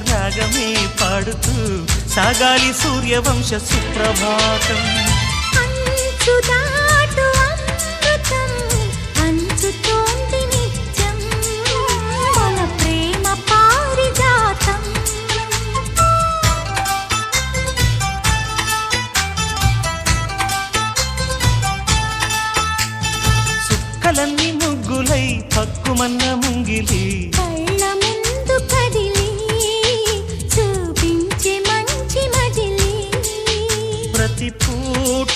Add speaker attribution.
Speaker 1: రాగమే పాడుతూ సాగాలి సూర్యవంశ సుప్రభాతం.
Speaker 2: అంచుదాటు అమృతం పంచుతోంది నిత్యం మన ప్రేమ పారిజాతం.
Speaker 1: చుక్కలన్నీ ముగ్గులై పక్కుమన్న ముంగిలి
Speaker 2: కళ్ళ ముందు కదిలి చూపించే మంచి మజిలీ
Speaker 1: ప్రతి పూట